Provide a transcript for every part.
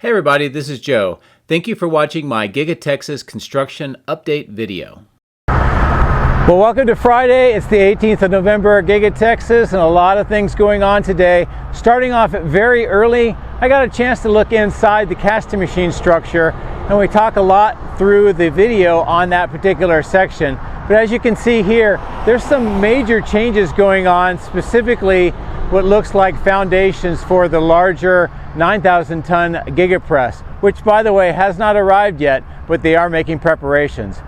Hey everybody, this is Joe. Thank you for watching my Giga-Texas construction update video. Well, welcome to Friday. It's the 18th of November, Giga-Texas, and a lot of things going on today. Starting off very early, I got a chance to look inside the casting machine structure, and we talk a lot through the video on that particular section. But as you can see here, there's some major changes going on, specifically what looks like foundations for the larger 9,000 ton Giga Press, which by the way has not arrived yet, but they are making preparations.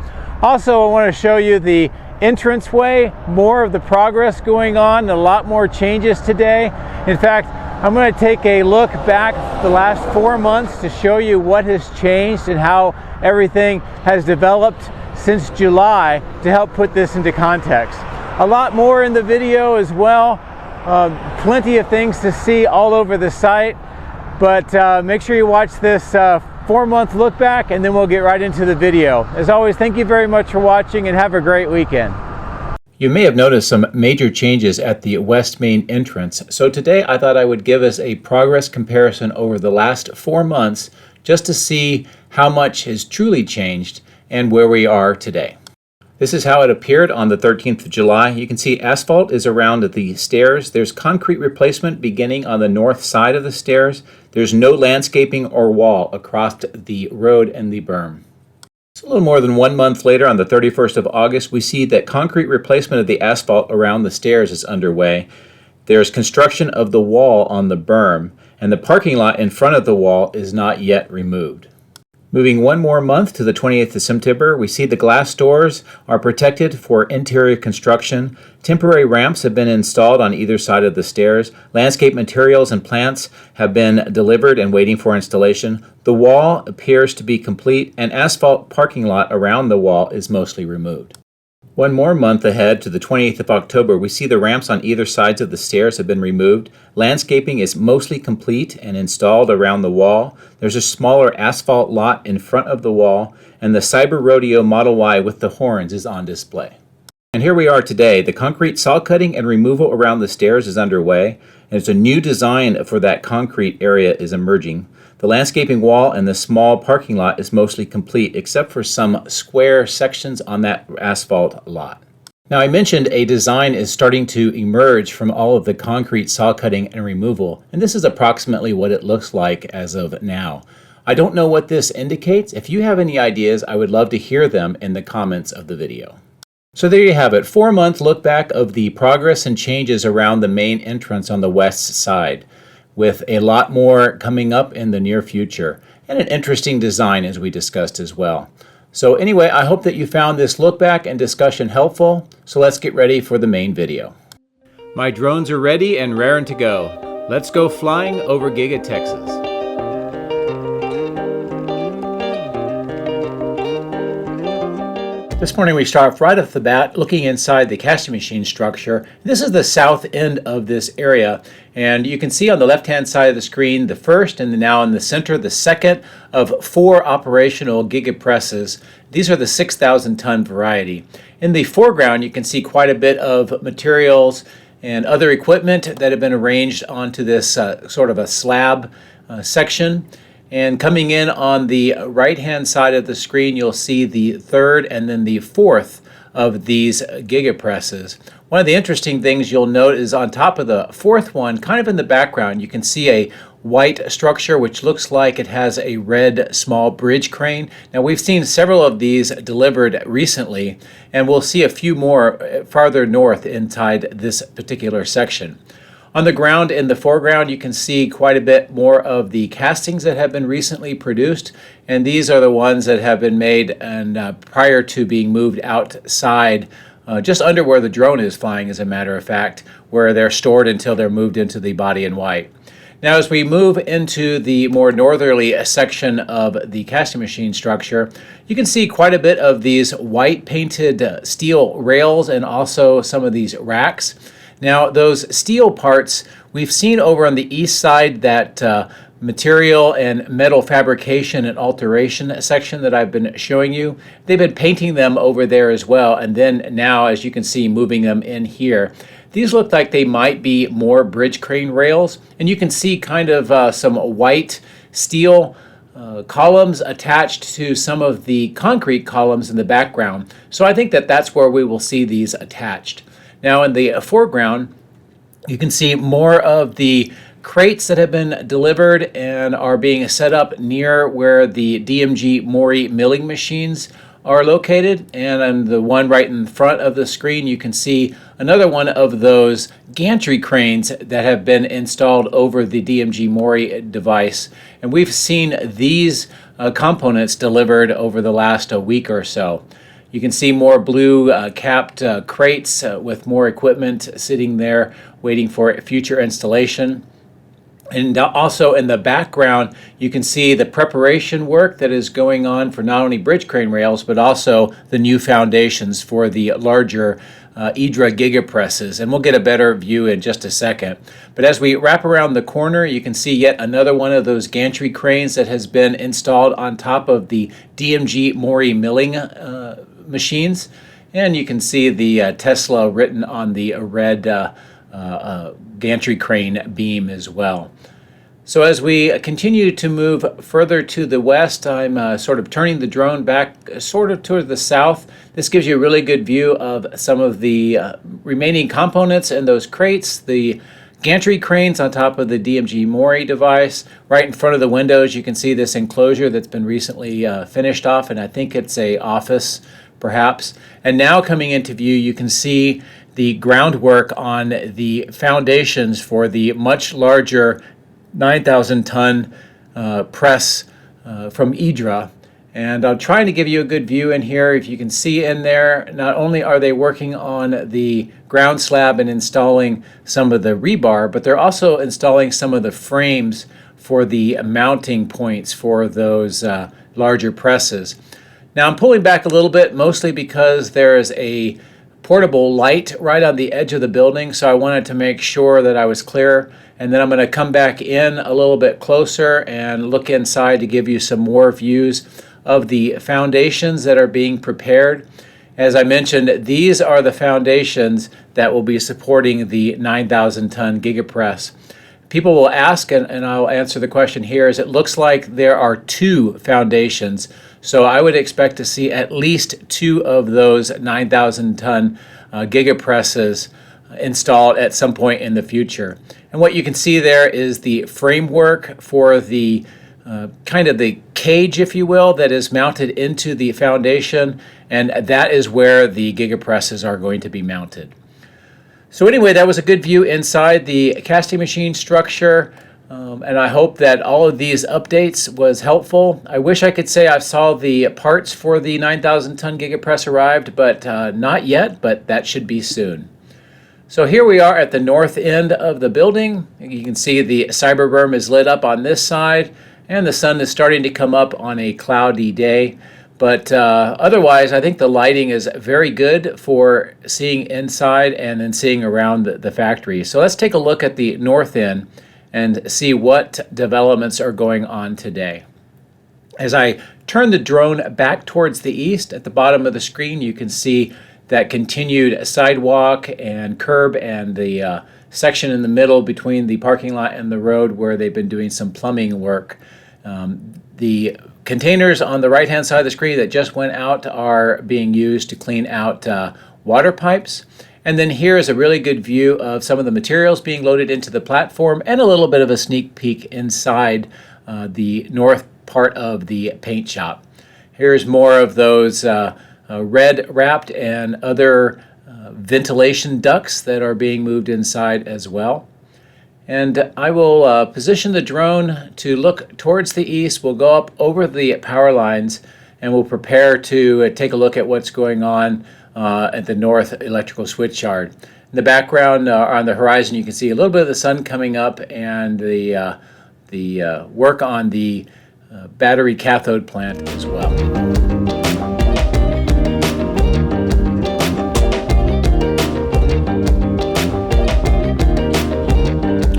Also, I want to show you the entranceway, more of the progress going on, a lot more changes today. In fact, I'm going to take a look back the last 4 months to show you what has changed and how everything has developed since July to help put this into context. A lot more in the video as well. Plenty of things to see all over the site, but make sure you watch this 4-month look back and then we'll get right into the video. As always, thank you very much for watching and have a great weekend. You may have noticed some major changes at the west main entrance, so today I thought I would give us a progress comparison over the last 4 months just to see how much has truly changed and where we are today. This is how it appeared on the 13th of July. You can see asphalt is around the stairs. There's concrete replacement beginning on the north side of the stairs. There's no landscaping or wall across the road and the berm. So a little more than 1 month later, on the 31st of August, we see that concrete replacement of the asphalt around the stairs is underway. There's construction of the wall on the berm, and the parking lot in front of the wall is not yet removed. Moving 1 more month to the 28th of September, we see the glass doors are protected for interior construction. Temporary ramps have been installed on either side of the stairs. Landscape materials and plants have been delivered and waiting for installation. The wall appears to be complete, and asphalt parking lot around the wall is mostly removed. 1 more month ahead to the 28th of October, we see the ramps on either sides of the stairs have been removed. Landscaping is mostly complete and installed around the wall. There's a smaller asphalt lot in front of the wall, and the Cyber Rodeo Model Y with the horns is on display. And here we are today. The concrete saw cutting and removal around the stairs is underway, and there's a new design for that concrete area is emerging. The landscaping wall and the small parking lot is mostly complete, except for some square sections on that asphalt lot. Now, I mentioned a design is starting to emerge from all of the concrete saw cutting and removal, and this is approximately what it looks like as of now. I don't know what this indicates. If you have any ideas, I would love to hear them in the comments of the video. So there you have it, 4-month look back of the progress and changes around the main entrance on the west side, with a lot more coming up in the near future, and an interesting design as we discussed as well. So anyway, I hope that you found this look back and discussion helpful, so let's get ready for the main video. My drones are ready and raring to go. Let's go flying over Giga-Texas. This morning we start off right off the bat looking inside the casting machine structure. This is the south end of this area, and you can see on the left hand side of the screen the first, and now in the center the second of 4 operational Giga Presses. These are the 6,000 ton variety. In the foreground you can see quite a bit of materials and other equipment that have been arranged onto this sort of a slab section. And coming in on the right-hand side of the screen, you'll see the third and then the fourth of these Giga Presses. One of the interesting things you'll note is on top of the fourth one, kind of in the background, you can see a white structure which looks like it has a red small bridge crane. Now, we've seen several of these delivered recently, and we'll see a few more farther north inside this particular section. On the ground in the foreground, you can see quite a bit more of the castings that have been recently produced, and these are the ones that have been made and prior to being moved outside, just under where the drone is flying, as a matter of fact, where they're stored until they're moved into the body in white. Now, as we move into the more northerly section of the casting machine structure, you can see quite a bit of these white painted steel rails and also some of these racks. Now, those steel parts, we've seen over on the east side that material and metal fabrication and alteration section that I've been showing you. They've been painting them over there as well, and then now, as you can see, moving them in here. These look like they might be more bridge crane rails, and you can see kind of some white steel columns attached to some of the concrete columns in the background. So I think that that's where we will see these attached. Now in the foreground, you can see more of the crates that have been delivered and are being set up near where the DMG Mori milling machines are located. And on the one right in front of the screen, you can see another one of those gantry cranes that have been installed over the DMG Mori device. And we've seen these components delivered over the last week or so. You can see more blue capped crates with more equipment sitting there waiting for future installation. And also in the background, you can see the preparation work that is going on for not only bridge crane rails, but also the new foundations for the larger IDRA Giga Presses. And we'll get a better view in just a second. But as we wrap around the corner, you can see yet another one of those gantry cranes that has been installed on top of the DMG Mori milling machines. And you can see the Tesla written on the red gantry crane beam as well. So as we continue to move further to the west, I'm sort of turning the drone back sort of toward the south. This gives you a really good view of some of the remaining components in those crates, the gantry cranes on top of the DMG Mori device. Right in front of the windows, you can see this enclosure that's been recently finished off, and I think it's a office perhaps. And now coming into view, you can see the groundwork on the foundations for the much larger 9,000-ton press from IDRA. And I'm trying to give you a good view in here. If you can see in there, not only are they working on the ground slab and installing some of the rebar, but they're also installing some of the frames for the mounting points for those larger presses. Now I'm pulling back a little bit, mostly because there is a portable light right on the edge of the building, so I wanted to make sure that I was clear. And then I'm going to come back in a little bit closer and look inside to give you some more views of the foundations that are being prepared. As I mentioned, these are the foundations that will be supporting the 9,000-ton Giga Press. People will ask, and I'll answer the question here, is it looks like there are two foundations. So I would expect to see at least two of those 9,000-ton Giga Presses installed at some point in the future. And what you can see there is the framework for the kind of the cage, if you will, that is mounted into the foundation, and that is where the Giga Presses are going to be mounted. So anyway, that was a good view inside the casting machine structure, and I hope that all of these updates was helpful. I wish I could say I saw the parts for the 9,000-ton Giga Press arrived, but not yet, but that should be soon. So here we are at the north end of the building. You can see the cyber berm is lit up on this side, and the sun is starting to come up on a cloudy day. But otherwise, I think the lighting is very good for seeing inside and then seeing around the factory. So let's take a look at the north end and see what developments are going on today. As I turn the drone back towards the east, at the bottom of the screen, you can see that continued sidewalk and curb and the section in the middle between the parking lot and the road where they've been doing some plumbing work. The containers on the right-hand side of the screen that just went out are being used to clean out water pipes. And then here is a really good view of some of the materials being loaded into the platform and a little bit of a sneak peek inside the north part of the paint shop. Here's more of those red wrapped and other ventilation ducts that are being moved inside as well. And I will position the drone to look towards the east. We'll go up over the power lines and we'll prepare to take a look at what's going on at the north electrical switch yard. In the background on the horizon, you can see a little bit of the sun coming up and the work on the battery cathode plant as well.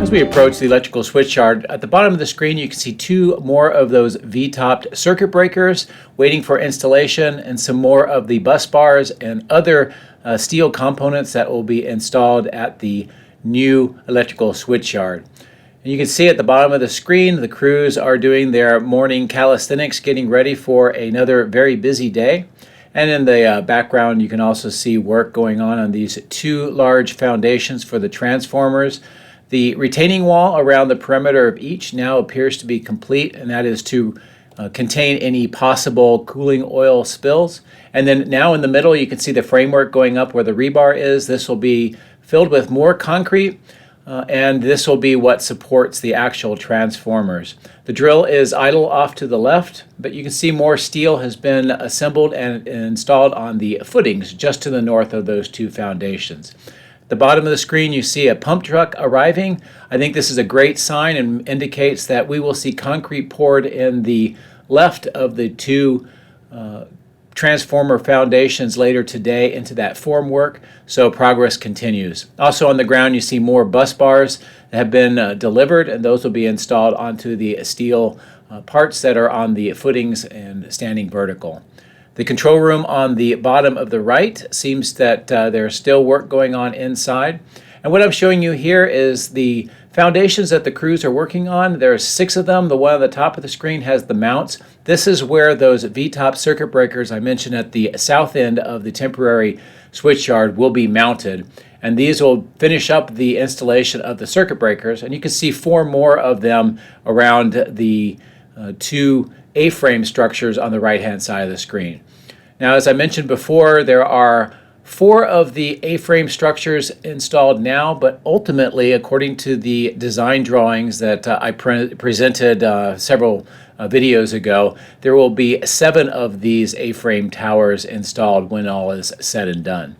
As we approach the electrical switch yard, at the bottom of the screen you can see two more of those V-topped circuit breakers waiting for installation and some more of the bus bars and other steel components that will be installed at the new electrical switch yard. And you can see at the bottom of the screen, the crews are doing their morning calisthenics, getting ready for another very busy day. And in the background, you can also see work going on these two large foundations for the transformers. The retaining wall around the perimeter of each now appears to be complete, and that is to contain any possible cooling oil spills. And then now in the middle, you can see the framework going up where the rebar is. This will be filled with more concrete, and this will be what supports the actual transformers. The drill is idle off to the left, but you can see more steel has been assembled and installed on the footings just to the north of those two foundations. At the bottom of the screen, you see a pump truck arriving. I think this is a great sign and indicates that we will see concrete poured in the left of the two transformer foundations later today into that formwork, so progress continues. Also on the ground, you see more bus bars that have been delivered, and those will be installed onto the steel parts that are on the footings and standing vertical. The control room on the bottom of the right seems that there's still work going on inside. And what I'm showing you here is the foundations that the crews are working on. There are 6 of them. The one on the top of the screen has the mounts. This is where those V-top circuit breakers I mentioned at the south end of the temporary switch yard will be mounted. And these will finish up the installation of the circuit breakers. And you can see 4 more of them around the 2 A-frame structures on the right-hand side of the screen. Now, as I mentioned before, there are 4 of the A-frame structures installed now, but ultimately, according to the design drawings that I presented several videos ago, there will be 7 of these A-frame towers installed when all is said and done.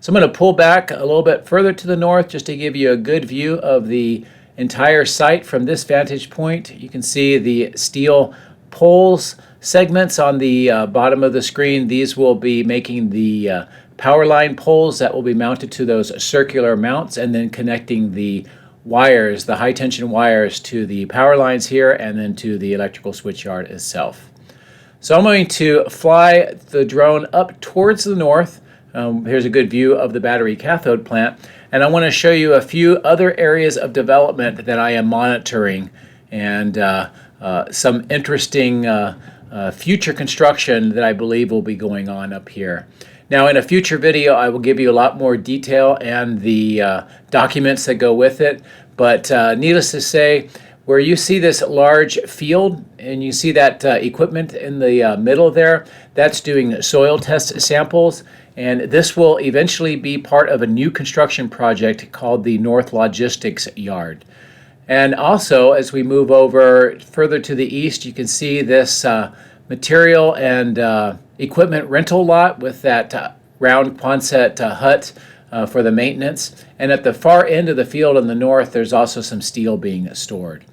So I'm going to pull back a little bit further to the north just to give you a good view of the entire site from this vantage point. You can see the steel poles segments on the bottom of the screen. These will be making the power line poles that will be mounted to those circular mounts, and then connecting the wires, the high tension wires, to the power lines here and then to the electrical switch yard itself. So I'm going to fly the drone up towards the north. Here's a good view of the battery cathode plant, and I want to show you a few other areas of development that I am monitoring, and some interesting future construction that I believe will be going on up here. Now, in a future video, I will give you a lot more detail and the documents that go with it, but needless to say, where you see this large field and you see that equipment in the middle there, that's doing soil test samples, and this will eventually be part of a new construction project called the North Logistics Yard. And also, as we move over further to the east, you can see this material and equipment rental lot with that round Quonset hut for the maintenance. And at the far end of the field in the north, there's also some steel being stored.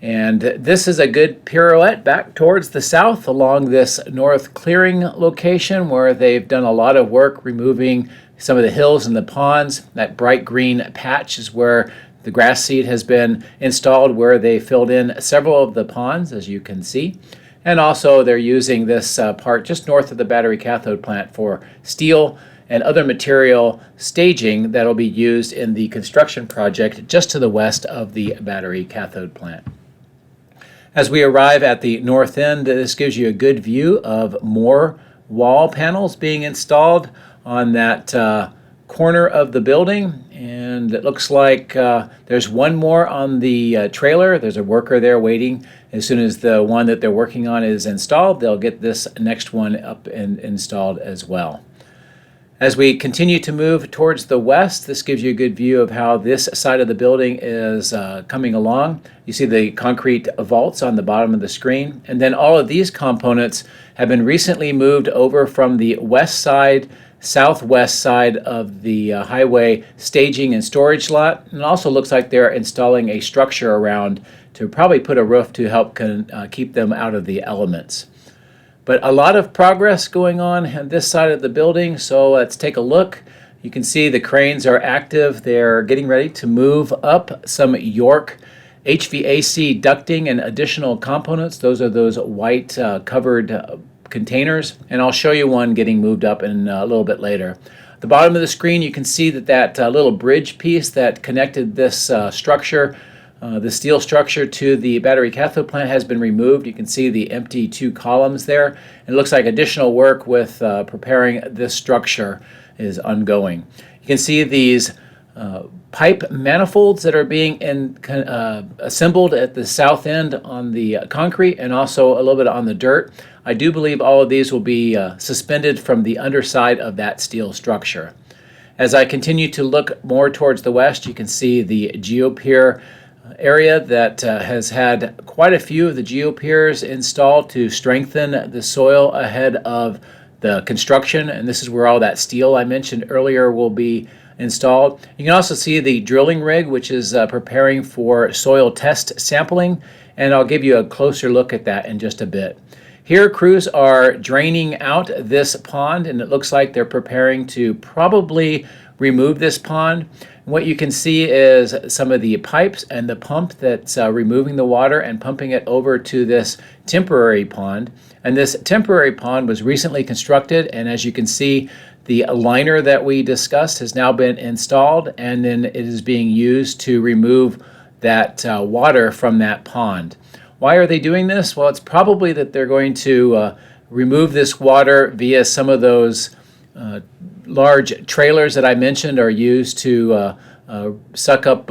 And this is a good pirouette back towards the south along this north clearing location where they've done a lot of work removing some of the hills and the ponds. That bright green patch is where the grass seed has been installed, where they filled in several of the ponds, as you can see. And also they're using this part just north of the battery cathode plant for steel and other material staging that will be used in the construction project just to the west of the battery cathode plant. As we arrive at the north end, this gives you a good view of more wall panels being installed on that corner of the building, and it looks like there's one more on the trailer. There's a worker there waiting. As soon as the one that they're working on is installed, they'll get this next one up and installed as well. As we continue to move towards the west, this gives you a good view of how this side of the building is coming along. You see the concrete vaults on the bottom of the screen, and then all of these components have been recently moved over from the west side, southwest side of the highway staging and storage lot. And it also looks like they're installing a structure around to probably put a roof to help keep them out of the elements. But a lot of progress going on this side of the building, so let's take a look. You can see the cranes are active. They're getting ready to move up some York HVAC ducting and additional components. Those are those white covered containers, and I'll show you one getting moved up in a little bit later. At the bottom of the screen, you can see that little bridge piece that connected this structure The steel structure to the battery cathode plant has been removed. You can see the empty 2 columns there. And it looks like additional work with preparing this structure is ongoing. You can see these pipe manifolds that are being assembled at the south end on the concrete and also a little bit on the dirt. I do believe all of these will be suspended from the underside of that steel structure. As I continue to look more towards the west, you can see the geopier area that has had quite a few of the geopiers installed to strengthen the soil ahead of the construction, and this is where all that steel I mentioned earlier will be installed. You can also see the drilling rig, which is preparing for soil test sampling, and I'll give you a closer look at that in just a bit. Here, crews are draining out this pond, and it looks like they're preparing to probably remove this pond. And what you can see is some of the pipes and the pump that's removing the water and pumping it over to this temporary pond. And this temporary pond was recently constructed, and as you can see, the liner that we discussed has now been installed, and then it is being used to remove that water from that pond. Why are they doing this? Well, it's probably that they're going to remove this water via some of those large trailers that I mentioned are used to suck up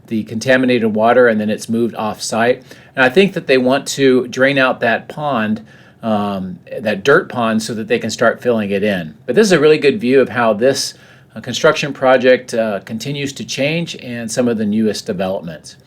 the contaminated water, and then it's moved off-site. And I think that they want to drain out that pond, that dirt pond, so that they can start filling it in. But this is a really good view of how this construction project continues to change and some of the newest developments.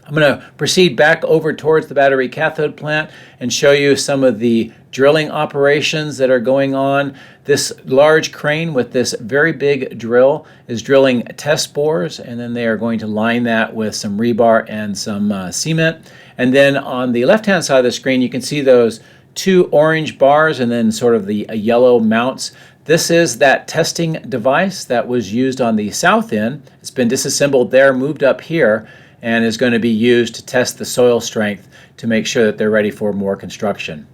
I'm going to proceed back over towards the battery cathode plant and show you some of the drilling operations that are going on. This large crane with this very big drill is drilling test bores, and then they are going to line that with some rebar and some cement. And then on the left-hand side of the screen, you can see those 2 orange bars and then sort of the yellow mounts. This is that testing device that was used on the south end. It's been disassembled there, moved up here, and is going to be used to test the soil strength to make sure that they're ready for more construction.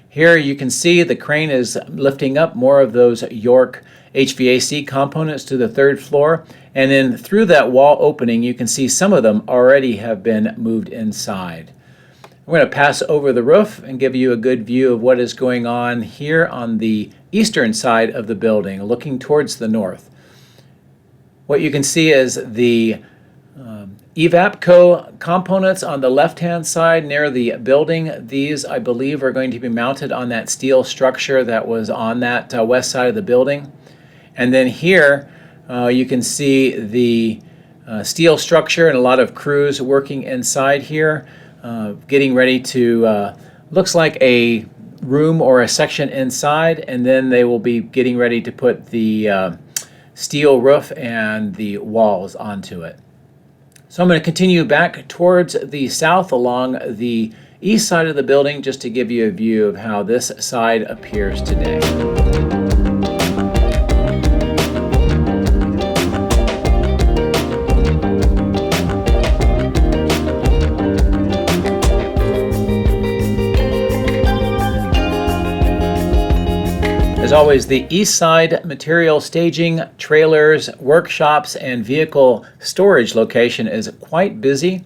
Here you can see the crane is lifting up more of those York HVAC components to the 3rd floor, and then through that wall opening you can see some of them already have been moved inside. We're going to pass over the roof and give you a good view of what is going on here on the eastern side of the building, looking towards the north. What you can see is the Evapco components on the left-hand side near the building. These, I believe, are going to be mounted on that steel structure that was on that west side of the building. And then here you can see the steel structure and a lot of crews working inside here, getting ready to, looks like a room or a section inside, and then they will be getting ready to put the steel roof and the walls onto it. So I'm going to continue back towards the south along the east side of the building just to give you a view of how this side appears today. As always, the east side material staging, trailers, workshops, and vehicle storage location is quite busy.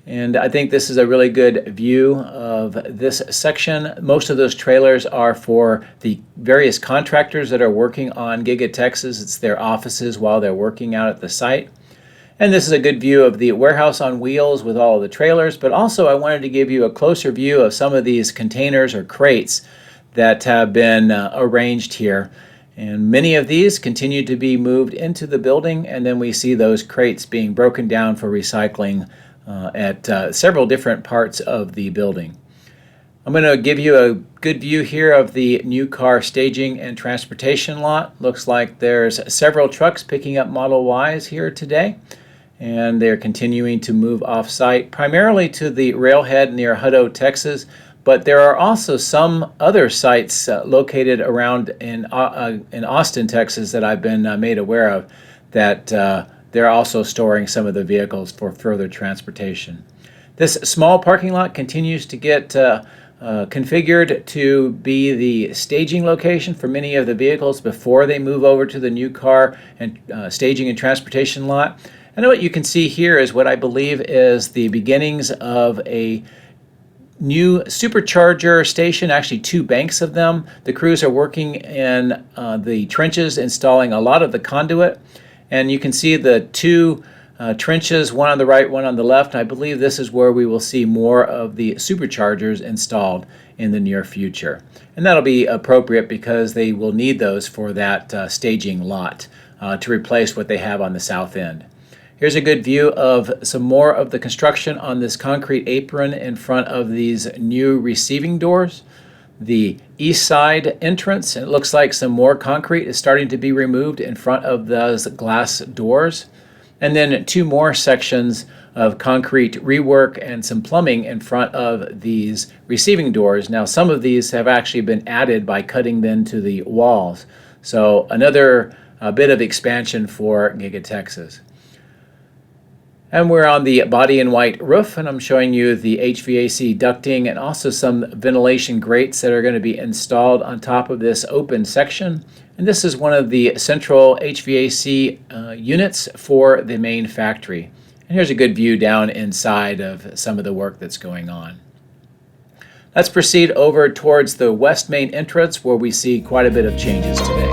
And I think this is a really good view of this section. Most of those trailers are for the various contractors that are working on Giga-Texas. It's their offices while they're working out at the site. And this is a good view of the warehouse on wheels with all of the trailers, but also I wanted to give you a closer view of some of these containers or crates that have been arranged here. And many of these continue to be moved into the building, and then we see those crates being broken down for recycling at several different parts of the building. I'm going to give you a good view here of the new car staging and transportation lot. Looks like there's several trucks picking up Model Ys here today, and they're continuing to move off-site, primarily to the railhead near Hutto, Texas. But there are also some other sites located around in Austin, Texas that I've been made aware of that they're also storing some of the vehicles for further transportation. This small parking lot continues to get configured to be the staging location for many of the vehicles before they move over to the new car and staging and transportation lot. And what you can see here is what I believe is the beginnings of a new supercharger station, actually 2 banks of them. The crews are working in the trenches, installing a lot of the conduit. And you can see the 2 trenches, one on the right, one on the left. And I believe this is where we will see more of the superchargers installed in the near future. And that'll be appropriate because they will need those for that staging lot to replace what they have on the south end. Here's a good view of some more of the construction on this concrete apron in front of these new receiving doors. The east side entrance, it looks like some more concrete is starting to be removed in front of those glass doors. And then 2 more sections of concrete rework and some plumbing in front of these receiving doors. Now some of these have actually been added by cutting them to the walls. So another bit of expansion for Giga-Texas. And we're on the body in white roof, and I'm showing you the HVAC ducting and also some ventilation grates that are going to be installed on top of this open section. And this is one of the central HVAC units for the main factory. And here's a good view down inside of some of the work that's going on. Let's proceed over towards the west main entrance where we see quite a bit of changes today.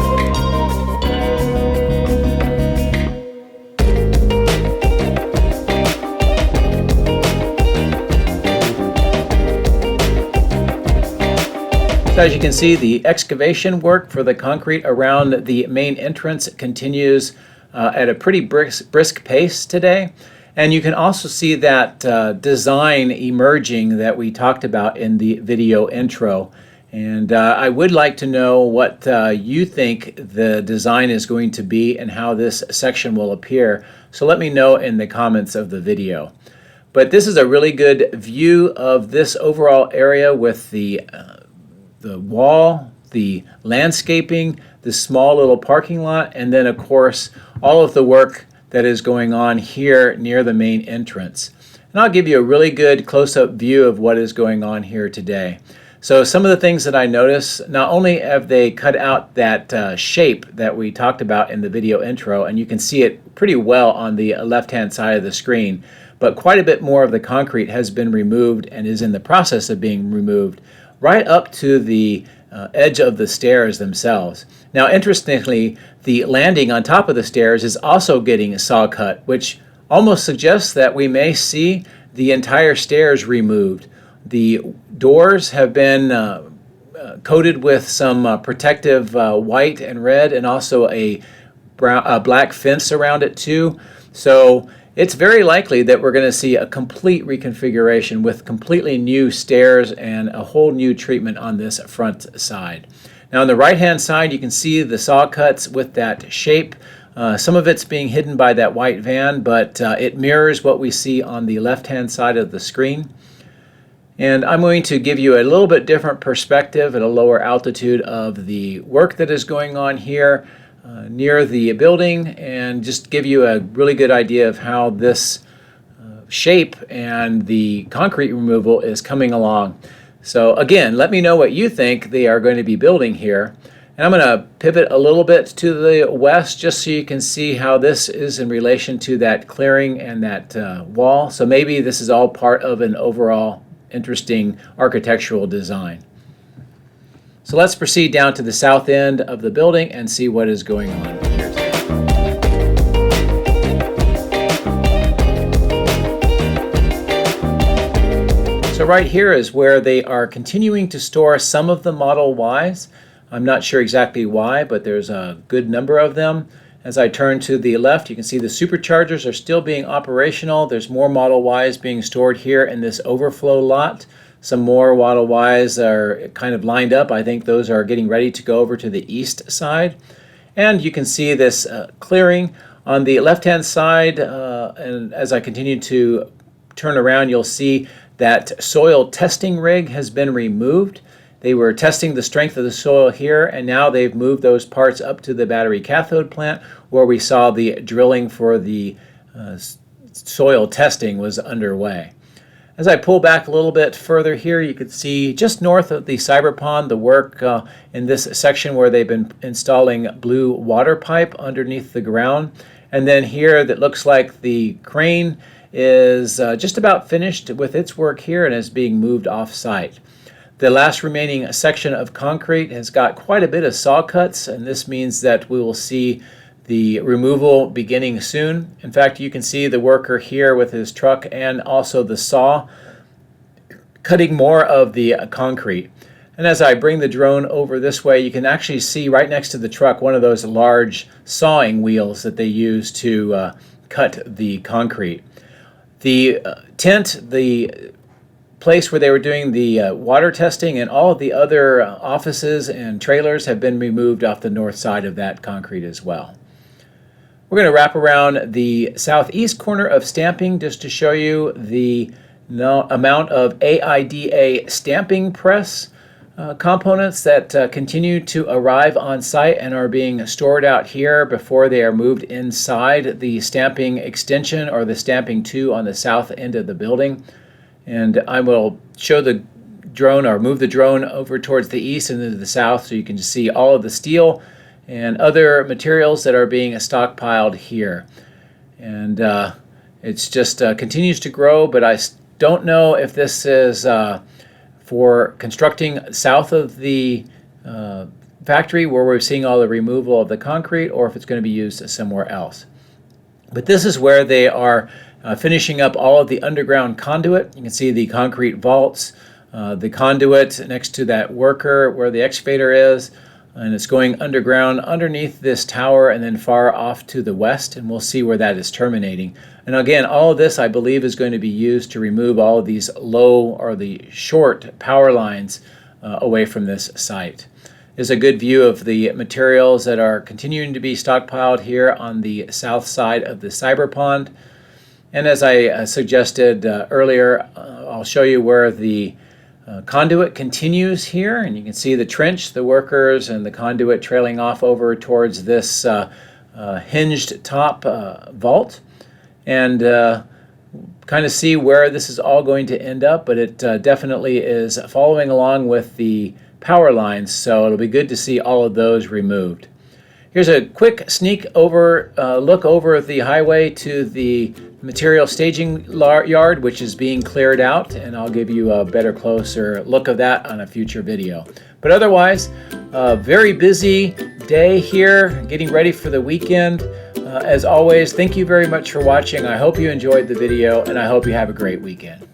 So as you can see, the excavation work for the concrete around the main entrance continues at a pretty brisk pace today. And you can also see that design emerging that we talked about in the video intro. And I would like to know what you think the design is going to be and how this section will appear. So let me know in the comments of the video. But this is a really good view of this overall area with the wall, the landscaping, the small little parking lot, and then of course all of the work that is going on here near the main entrance. And I'll give you a really good close-up view of what is going on here today. So some of the things that I notice, not only have they cut out that shape that we talked about in the video intro, and you can see it pretty well on the left-hand side of the screen, but quite a bit more of the concrete has been removed and is in the process of being removed right up to the edge of the stairs themselves. Now, interestingly, the landing on top of the stairs is also getting saw cut, which almost suggests that we may see the entire stairs removed. The doors have been coated with some protective white and red, and also a black fence around it too. So it's very likely that we're going to see a complete reconfiguration with completely new stairs and a whole new treatment on this front side. Now on the right hand side you can see the saw cuts with that shape. Some of it's being hidden by that white van, but it mirrors what we see on the left hand side of the screen. And I'm going to give you a little bit different perspective at a lower altitude of the work that is going on here near the building, and just give you a really good idea of how this shape and the concrete removal is coming along. So again, let me know what you think they are going to be building here. And I'm going to pivot a little bit to the west just so you can see how this is in relation to that clearing and that wall. So maybe this is all part of an overall interesting architectural design. So let's proceed down to the south end of the building and see what is going on here today. So right here is where they are continuing to store some of the Model Ys. I'm not sure exactly why, but there's a good number of them. As I turn to the left, you can see the superchargers are still being operational. There's more Model Ys being stored here in this overflow lot. Some more Model Ys are kind of lined up. I think those are getting ready to go over to the east side. And you can see this clearing on the left-hand side. And as I continue to turn around, you'll see that soil testing rig has been removed. They were testing the strength of the soil here, and now they've moved those parts up to the battery cathode plant where we saw the drilling for the soil testing was underway. As I pull back a little bit further here, you can see just north of the cyber pond the work in this section where they've been installing blue water pipe underneath the ground. And then here that looks like the crane is just about finished with its work here and is being moved off site. The last remaining section of concrete has got quite a bit of saw cuts, and this means that we will see the removal beginning soon. In fact, you can see the worker here with his truck and also the saw cutting more of the concrete. And as I bring the drone over this way, you can actually see right next to the truck one of those large sawing wheels that they use to cut the concrete. The tent, the place where they were doing the water testing, and all of the other offices and trailers have been removed off the north side of that concrete as well. We're going to wrap around the southeast corner of stamping just to show you the amount of IDRA stamping press components that continue to arrive on site and are being stored out here before they are moved inside the stamping extension or the stamping 2 on the south end of the building. And I will show the drone or move the drone over towards the east and into the south so you can see all of the steel and other materials that are being stockpiled here. And it's just continues to grow, but I don't know if this is for constructing south of the factory where we're seeing all the removal of the concrete, or if it's going to be used somewhere else. But this is where they are finishing up all of the underground conduit. You can see the concrete vaults, the conduit next to that worker where the excavator is, and it's going underground underneath this tower and then far off to the west, and we'll see where that is terminating. And again, all of this I believe is going to be used to remove all of these low or the short power lines away from this site. There's a good view of the materials that are continuing to be stockpiled here on the south side of the cyber pond. And as I suggested earlier, I'll show you where the conduit continues here, and you can see the trench, the workers, and the conduit trailing off over towards this hinged top vault, and kind of see where this is all going to end up, but it definitely is following along with the power lines, so it'll be good to see all of those removed. Here's a quick sneak over look over the highway to the material staging yard, which is being cleared out, and I'll give you a better, closer look of that on a future video. But otherwise, a very busy day here, getting ready for the weekend. As always, thank you very much for watching. I hope you enjoyed the video, and I hope you have a great weekend.